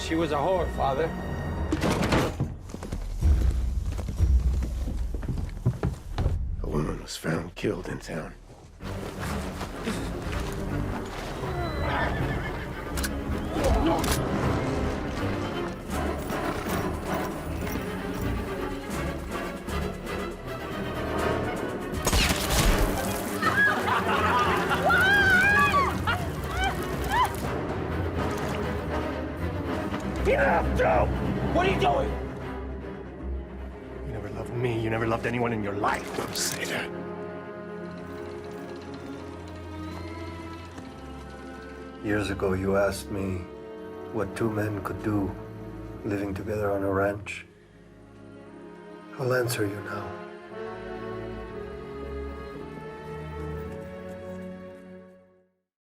She was a whore, Father. A woman was found killed in town. Enough, Joe! What are you doing? You never loved me. You never loved anyone in your life. Don't say that. Years ago, you asked me what two men could do living together on a ranch. I'll answer you now.